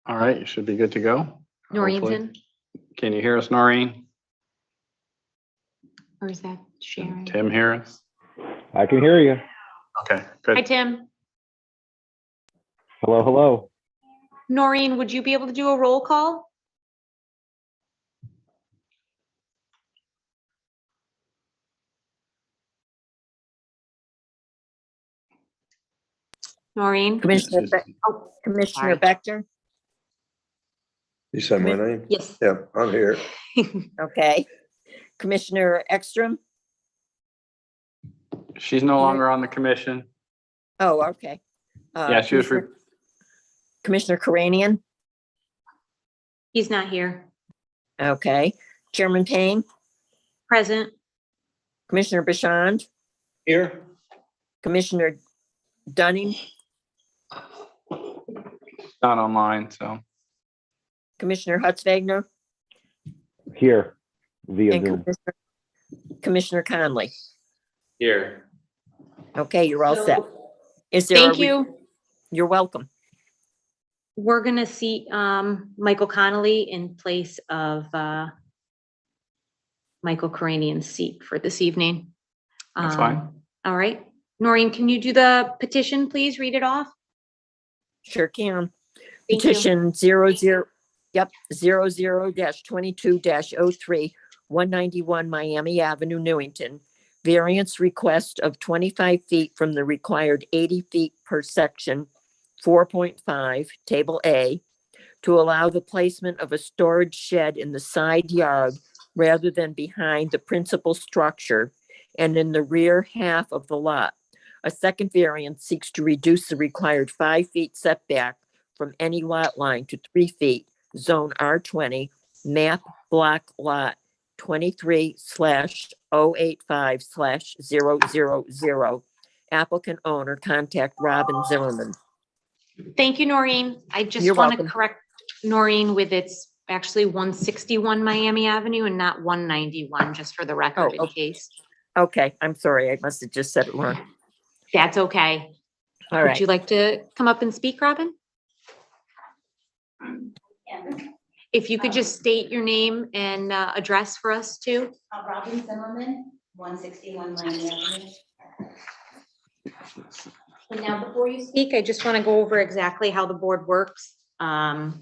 All right, you should be good to go. Hopefully. Newington, Can you hear us, Noreen? or is that Sharon? Tim hear us? I can hear you. Okay, Hi, good. Tim. Hello, hello. Noreen, would you be able to do a roll call? Noreen? Commissioner, She's- Commissioner sorry. Bechter. You said my name? Yes. Yeah, I'm here. Okay. Commissioner Ekstrom. She's no longer on the commission. Oh, okay. Yeah, she was. Commissioner Karanian. He's not here. Okay. Chairman Payne. Present. Commissioner Bashand. Here. Commissioner Dunning. Not online, so. Commissioner Hutzwagner. Here via And Zoom. Commissioner Conley. Here. Okay, you're all set. Is there? Thank you. You're welcome. We're gonna seat Michael Connolly in place of Michael Karanian's seat for this evening. That's fine. All right. Noreen, can you do the petition, please? Read it off. Sure can. Thank you. Petition 00-22-03, 191 Miami Avenue, Newington. Variance request of 25 feet from the required 80 feet per section 4.5, Table A, to allow the placement of a storage shed in the side yard rather than behind the principal structure and in the rear half of the lot. A second variance seeks to reduce the required 5 feet setback from any lot line to 3 feet, zone R20, map block lot 23/085/000. Applicant owner, contact Robin Zimmerman. Thank you, Noreen. I just You're want to welcome. correct Noreen with it's actually 161 Miami Avenue and not 191, just for the record in okay. case. Okay, I'm sorry. I must have just said it wrong. That's okay. All Would right. you like to come up and speak, Robin? If you could just state your name and address for us too. Robin Zimmerman, 161 Miami Avenue. And now, before you speak, I just want to go over exactly how the board works. There's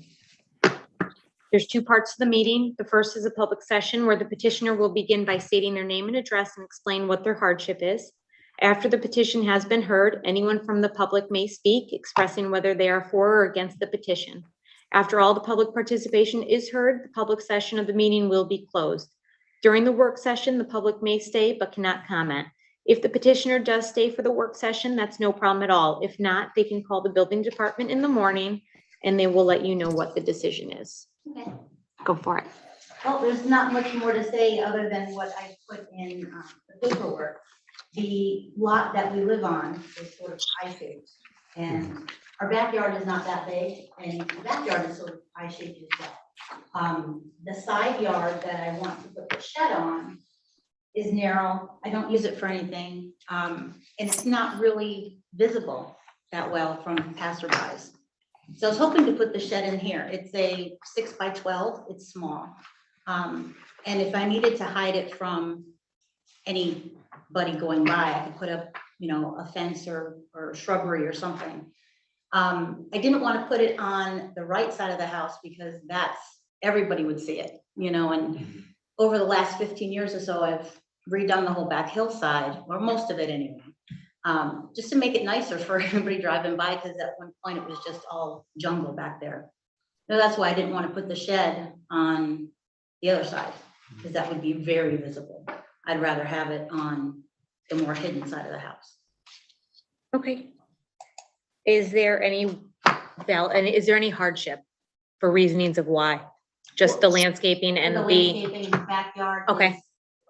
two parts to the meeting. The first is a public session where the petitioner will begin by stating their name and address and explain what their hardship is. After the petition has been heard, anyone from the public may speak, expressing whether they are for or against the petition. After all the public participation is heard, the public session of the meeting will be closed. During the work session, the public may stay but cannot comment. If the petitioner does stay for the work session, that's no problem at all. If not, they can call the building department in the morning and they will let you know what the decision is. Okay. Go for it. Well, there's not much more to say other than what I put in the paperwork. The lot that we live on is sort of pie-shaped, and our backyard is not that big, and the backyard is sort of pie-shaped as well. The side yard that I want to put the shed on is narrow. I don't use it for anything, and it's not really visible that well from passerbys. So I was hoping to put the shed in here. It's a 6x12, it's small. And if I needed to hide it from anybody going by, I could put up, a fence or shrubbery or something. I didn't want to put it on the right side of the house because everybody would see it, and over the last 15 years or so, I've redone the whole back hillside, or most of it anyway. Just to make it nicer for everybody driving by, because at one point it was just all jungle back there. So that's why I didn't want to put the shed on the other side, because that would be very visible. I'd rather have it on the more hidden side of the house. Okay. Is there any hardship for reasonings of why? Just the landscaping and The the, landscaping in the backyard. Okay.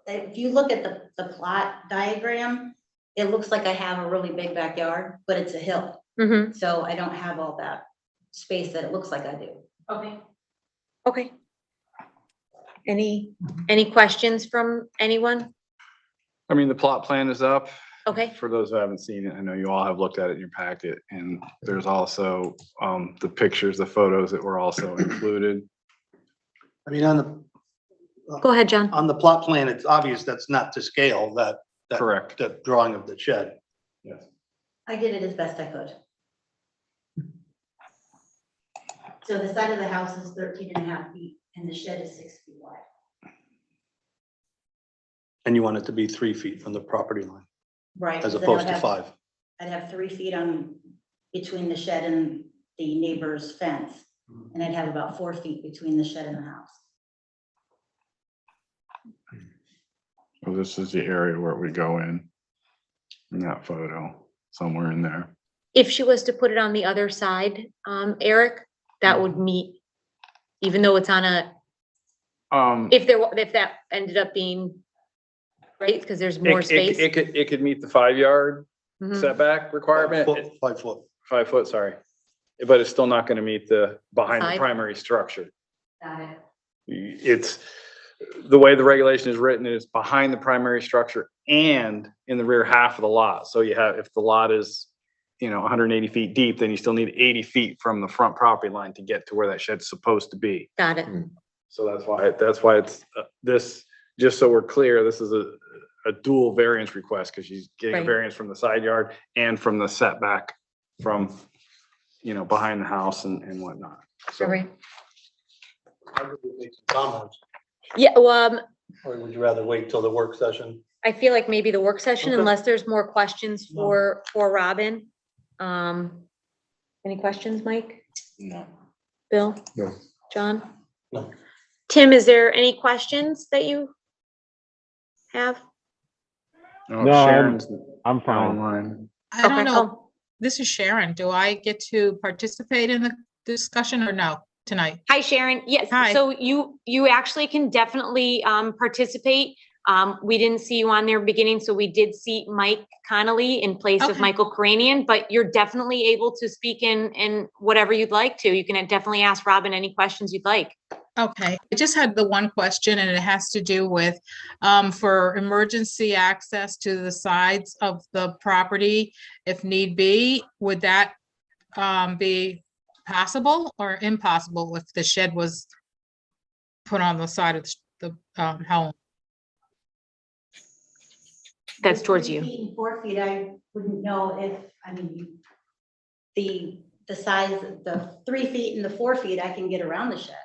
If you look at the plot diagram, it looks like I have a really big backyard, but it's a hill. Mhm. So I don't have all that space that it looks like I do. Okay. Okay. Any questions from anyone? I mean, the plot plan is up. Okay, For those who haven't seen it, I know you all have looked at it in your packet, and there's also the pictures, the photos that were also included. I mean, go ahead, John. on the plot plan, it's obvious that's not to scale, that Correct. the drawing of the shed. Yes. I did it as best I could. So the side of the house is 13.5 feet and the shed is 6 feet wide. And you want it to be 3 feet from the property line, Right. as so then opposed I'd to have- 5. I'd have 3 feet on, between the shed and the neighbor's fence. And I'd have about 4 feet between the shed and the house. Well, this is the area where we go in that photo, somewhere in there. If she was to put it on the other side, Eric, that would meet, even though it's on a, if that ended up being right, because there's more space. It could meet the 5-yard Mhm. setback requirement. 5 foot. 5 foot, sorry. But it's still not gonna meet the behind the Side. primary structure. Got it. It's, the way the regulation is written is behind the primary structure and in the rear half of the lot. So you have, if the lot is, 180 feet deep, then you still need 80 feet from the front property line to get to where that shed's supposed to be. Got it. So that's why it's, this, just so we're clear, this is a dual variance request, because she's getting a Right. variance from the side yard and from the setback from, behind the house and whatnot. So All right. I would make some comments, Yeah, well, or would you rather wait till the work session? I feel like maybe the work session, Okay. unless there's more questions No. for Robin. Any questions, Mike? No. Bill? No. John? No. Tim, is there any questions that you have? Oh, No, Sharon's I'm fine. online. I don't Okay, know. This is Sharon. Do I get to participate in the discussion or no tonight? Hi, Sharon. Yes, Hi. so you actually can definitely participate. We didn't see you on there beginning, so we did seat Mike Connolly in place of Okay. Michael Karanian, but you're definitely able to speak in whatever you'd like to. You can definitely ask Robin any questions you'd like. Okay, I just had the one question and it has to do with for emergency access to the sides of the property, if need be, would that be possible or impossible if the shed was put on the side of the home? That's With towards 3 you. feet and 4 feet, I wouldn't know if, the size, the 3 feet and the 4 feet, I can get around the shed.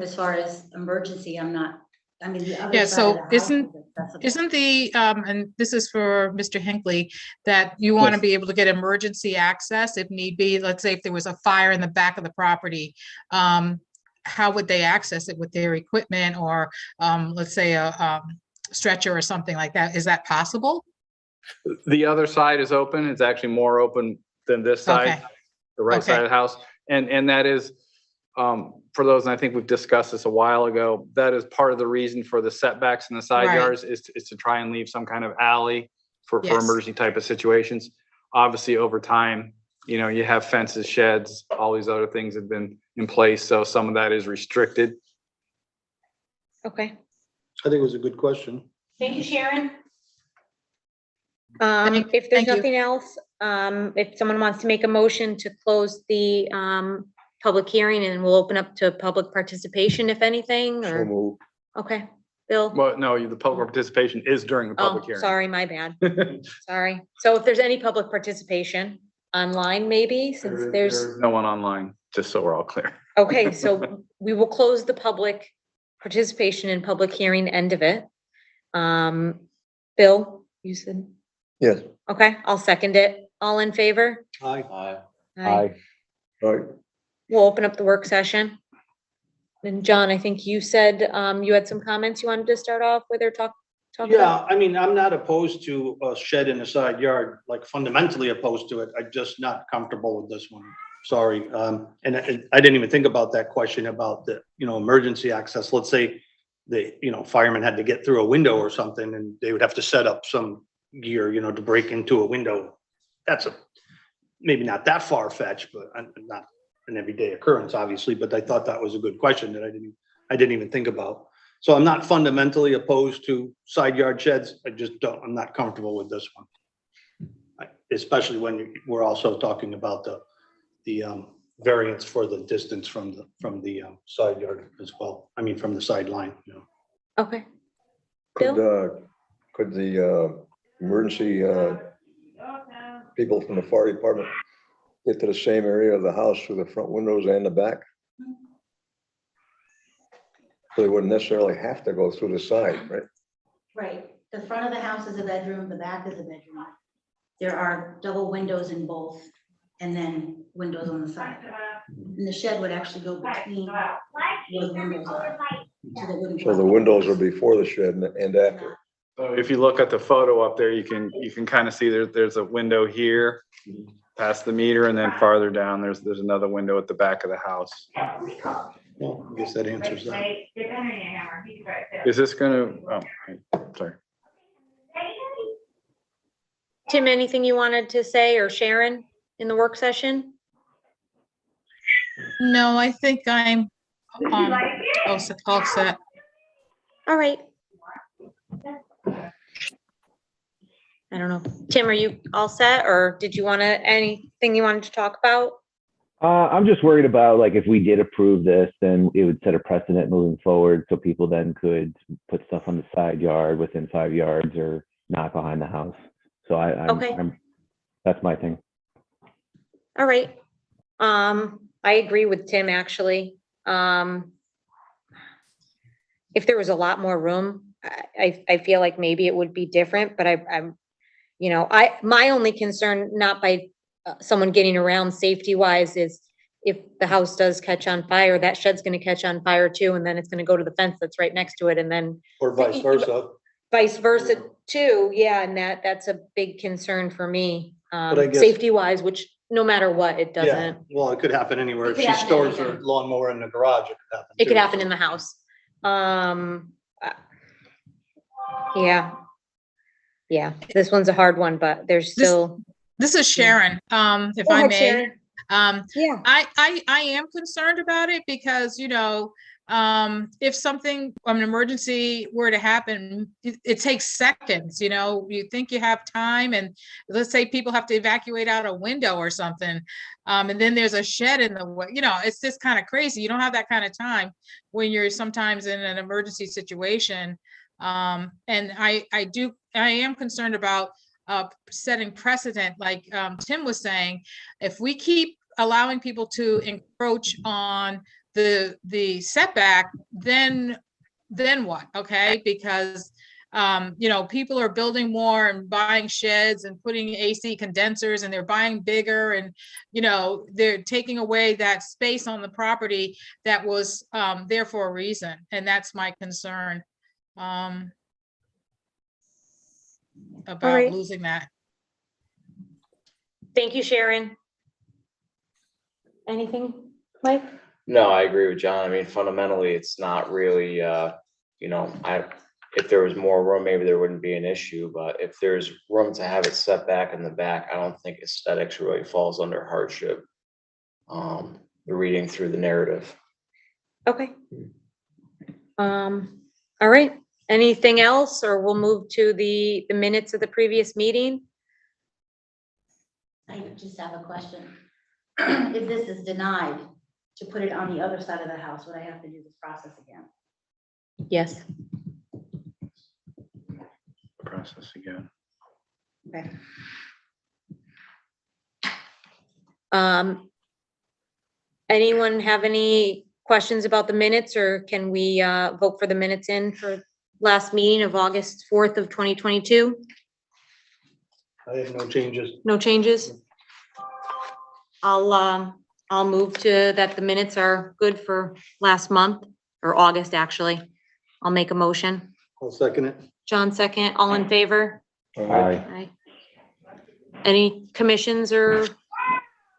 As far as emergency, I'm not, the other Yeah, side so of the house isn't- is accessible. Isn't the, and this is for Mr. Hinckley, that you want to Yes. be able to get emergency access if need be? Let's say if there was a fire in the back of the property, how would they access it with their equipment or, let's say a stretcher or something like that? Is that possible? The other side is open. It's actually more open than this side, Okay. the right side Okay. of the house. And that is, for those, and I think we've discussed this a while ago, that is part of the reason for the setbacks in the side Right. yards is to try and leave some kind of alley for Yes. emergency type of situations. Obviously, over time, you have fences, sheds, all these other things have been in place, so some of that is restricted. Okay. I think it was a good question. Thank you, Sharon. Thank- If there's thank you. nothing else, if someone wants to make a motion to close the public hearing, and we'll open up to public participation, if anything, So or, move. okay, Bill? Well, no, the public participation is during the public Oh, hearing. sorry, my bad. Sorry. So if there's any public participation online, maybe, since there's, No one online, just so we're all clear. okay, so we will close the public participation and public hearing end of it. Bill, you said, Yes. okay, I'll second it. All in favor? Aye. Aye. All right. We'll open up the work session. And John, I think you said, you had some comments you wanted to start off with or talk about? Yeah, I'm not opposed to a shed in the side yard, like fundamentally opposed to it. I'm just not comfortable with this one. Sorry. And I didn't even think about that question about the, emergency access. Let's say the, firemen had to get through a window or something and they would have to set up some gear, to break into a window. That's maybe not that far fetched, but not an everyday occurrence, obviously, but I thought that was a good question that I didn't even think about. So I'm not fundamentally opposed to side yard sheds. I'm not comfortable with this one. especially when we're also talking about the variance for the distance from the side yard as well. I mean, from the sideline, you know. Okay. Could, Bill? could the, emergency, people from the fire department get to the same area of the house through the front windows and the back? So they wouldn't necessarily have to go through the side, right? Right, the front of the house is a bedroom, the back is a bedroom. There are double windows in both, and then windows on the side. And the shed would actually go between where the windows are. So they wouldn't So the windows are before the shed and after. So if you look at the photo up there, you can kind of see there's a window here past the meter, and then farther down, there's another window at the back of the house. Well, I guess that answers that. Is this gonna, oh, sorry. Tim, anything you wanted to say, or Sharon, in the work session? No, I think I'm all set. All right. I don't know. Tim, are you all set, or did you want to, anything you wanted to talk about? I'm just worried about, like, if we did approve this, then it would set a precedent moving forward, so people then could put stuff on the side yard within 5 yards or not behind the house. So Okay. That's my thing. All right. I agree with Tim, actually. If there was a lot more room, I feel like maybe it would be different, but I'm, my only concern, not by someone getting around safety wise, is if the house does catch on fire, that shed's gonna catch on fire too, and then it's gonna go to the fence that's right next to it, and then Or vice versa. vice versa too. Yeah, and that's a big concern for me, But I guess- safety wise, which no matter what, it Yeah, doesn't. well, it could happen anywhere. It If could she happen stores her anywhere. lawnmower in the garage, it could happen. It could too. happen in the house. Yeah. Yeah, this one's a hard one, but there's still. This is Sharon, if Go I ahead, may. Sharon. Yeah. I am concerned about it because, if something, an emergency were to happen, it takes seconds, you think you have time, and let's say people have to evacuate out a window or something. And then there's a shed in the way, it's just kind of crazy. You don't have that kind of time when you're sometimes in an emergency situation. And I am concerned about setting precedent, like Tim was saying. If we keep allowing people to encroach on the setback, then what? Okay, because people are building more and buying sheds and putting AC condensers, and they're buying bigger, and they're taking away that space on the property that was there for a reason, and that's my concern about right. losing that. Thank you, Sharon. Anything, Mike? No, I agree with John. I mean, fundamentally, it's not really, if there was more room, maybe there wouldn't be an issue, but if there's room to have it set back in the back, I don't think aesthetics really falls under hardship. Reading through the narrative. Okay. All right. Anything else, or we'll move to the minutes of the previous meeting? I just have a question. If this is denied, to put it on the other side of the house, would I have to do this process again? Yes. Process again. Okay. Anyone have any questions about the minutes, or can we vote for the minutes in for last meeting of August 4th of 2022? I have no changes. No changes? I'll move to that the minutes are good for last month, or August, actually. I'll make a motion. I'll second it. John second, all in favor? Aye. Aye. Any commissions or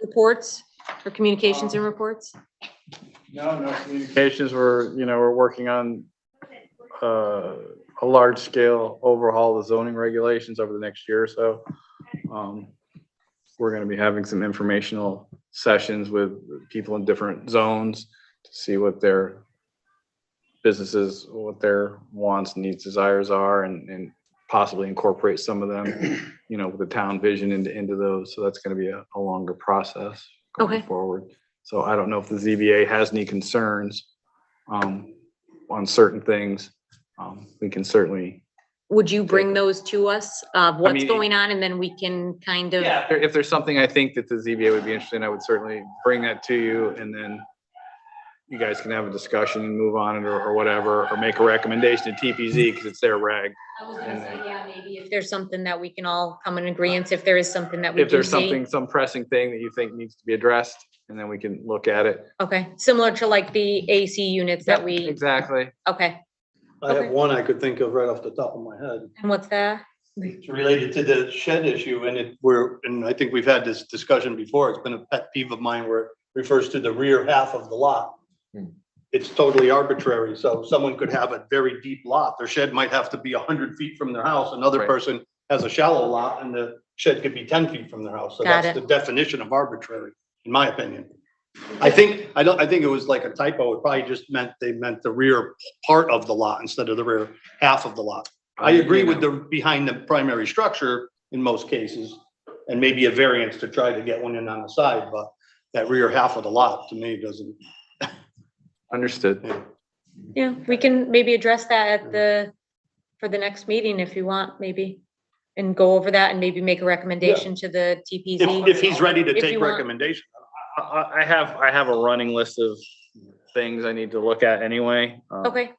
reports, or communications and reports? No communications. We're working on a large scale overhaul of zoning regulations over the next year or so. We're going to be having some informational sessions with people in different zones to see what their businesses, what their wants, needs, desires are, and possibly incorporate some of them, you know, with the town vision into those. So that's gonna be a longer process going Okay. forward. So I don't know if the ZBA has any concerns on certain things. We can certainly. Would you bring those to us, what's mean, going on, and then we can kind of? Yeah, if there's something I think that the ZBA would be interested in, I would certainly bring that to you, and then you guys can have a discussion and move on it or whatever, or make a recommendation to TPZ because it's their reg. I was gonna say, yeah, maybe if there's something that we can all come in agreement, if there is something that we If do there's see. some pressing thing that you think needs to be addressed, and then we can look at it. Okay, similar to like the AC units that Yep, we, exactly. okay, I have Okay. one I could think of right off the top of my head. and what's that? It's related to the shed issue, and and I think we've had this discussion before. It's been a pet peeve of mine where it refers to the rear half of the lot. It's totally arbitrary. So someone could have a very deep lot. Their shed might have to be 100 feet from their house. Another Right. person has a shallow lot and the shed could be 10 feet from their house. So Got that's it. the definition of arbitrary, in my opinion. I think it was like a typo. It probably just meant they meant the rear part of the lot instead of the rear half of the lot. I agree with the behind the primary structure in most cases, and maybe a variance to try to get one in on the side, but that rear half of the lot to me doesn't. Understood. Yeah, we can maybe address that for the next meeting if you want, maybe. And go over that and maybe make a recommendation to the TPZ. If he's ready to If take you want. recommendation. I have a running list of things I need to look at anyway. Okay.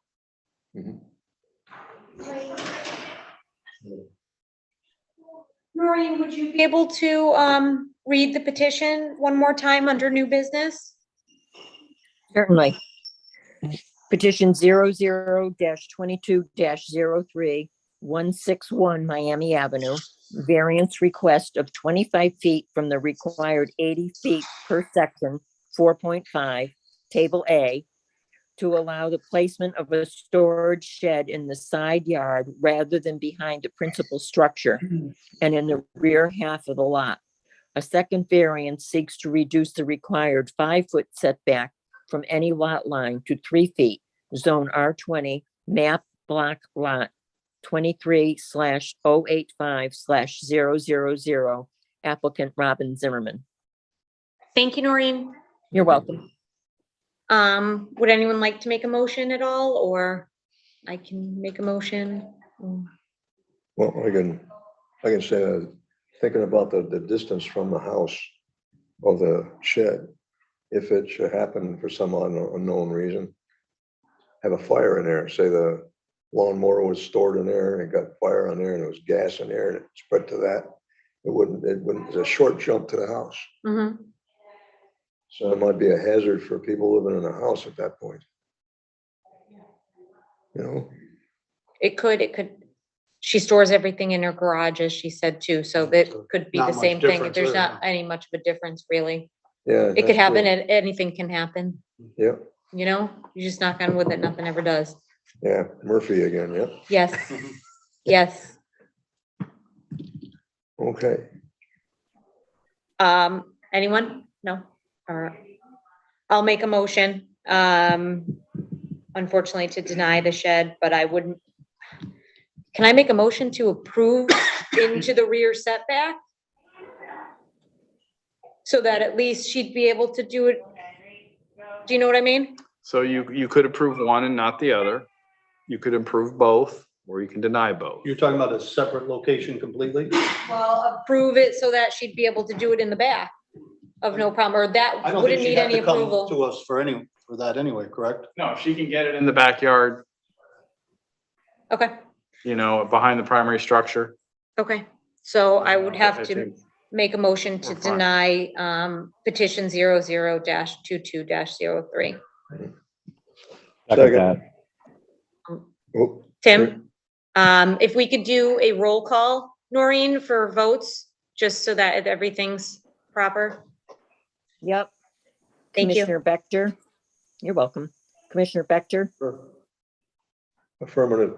Noreen, would you be able to read the petition one more time under new business? Certainly. Petition 00-22-03, 161 Miami Avenue. Variance request of 25 feet from the required 80 feet per section, 4.5, Table A, to allow the placement of a storage shed in the side yard rather than behind the principal structure and in the rear half of the lot. A second variance seeks to reduce the required 5-foot setback from any lot line to 3 feet, zone R20, map block lot 23/085/000, applicant Robin Zimmerman. Thank you, Noreen. You're welcome. Would anyone like to make a motion at all, or I can make a motion? Well, I can say, thinking about the distance from the house of the shed, if it should happen for some unknown reason, have a fire in there, say the lawnmower was stored in there and it got fire on there and there was gas in there and it spread to that, it's a short jump to the house. Mm-hmm. So it might be a hazard for people living in a house at that point. You know? It could, she stores everything in her garage, as she said too, so that could be Not the much same thing. difference There's there, not any much of a difference, really. Yeah. It could that's happen, true. and anything can happen, Yeah, you know? You just knock on wood that nothing ever does. yeah, Murphy again, yeah, Yes, yes. okay. Anyone? No? All right. I'll make a motion, unfortunately to deny the shed, but I wouldn't. Can I make a motion to approve into the rear setback? So that at least she'd be able to do it. Do you know what I mean? So you could approve one and not the other. You could approve both, or you can deny both. You're talking about a separate location completely? Well, approve it so that she'd be able to do it in the back of no problem, or I that don't think wouldn't she'd need have any to come approval. to us for that anyway, correct? No, if she can get it in the backyard, Okay, you know, behind the primary structure. okay. So I would I have to think- make a motion to We're fine. deny petition 00-22-03. Second Second. that. Oh, Tim, if we could do a roll call, Noreen, for votes, just so that everything's proper. Yep. Thank you. Commissioner Bechter, you're welcome. Commissioner Bechter, affirmative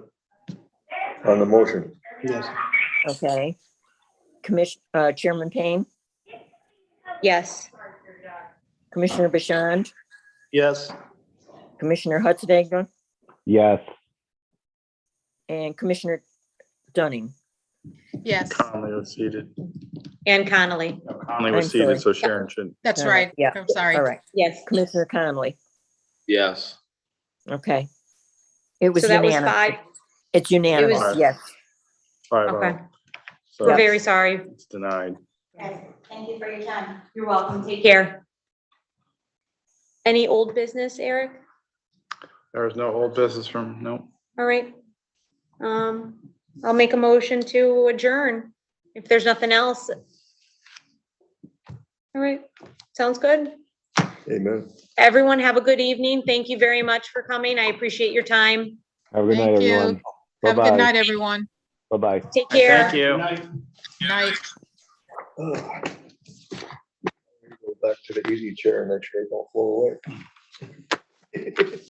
on the motion. Yes. okay. Chairman Payne, Yes, Commissioner Bashand, Yes. Commissioner Hutzenegger, Yes, and Commissioner Dunning. Yes, Conley was seated. And Connolly. No, Conley was I'm seated, so sorry. Sharon should. that's All right, right. yeah. I'm sorry. All right. Yes. Commissioner Connolly. Yes. Okay. It was So that was unanimous. 5. It's unanimous, was- yes. 5-0. Okay. So We're very sorry. it's denied. Yes, thank you for your time. You're welcome. Take care. Any old business, Eric? There was no old business from, no. All right. I'll make a motion to adjourn if there's nothing else. All right, sounds good. Amen. Everyone have a good evening. Thank you very much for coming. I appreciate your time. Have a good night, Thank you. everyone. Have a good Bye-bye. night, everyone. Bye-bye. Take care. Thank you. Night. Go back to the easy chair and make sure it don't flow away.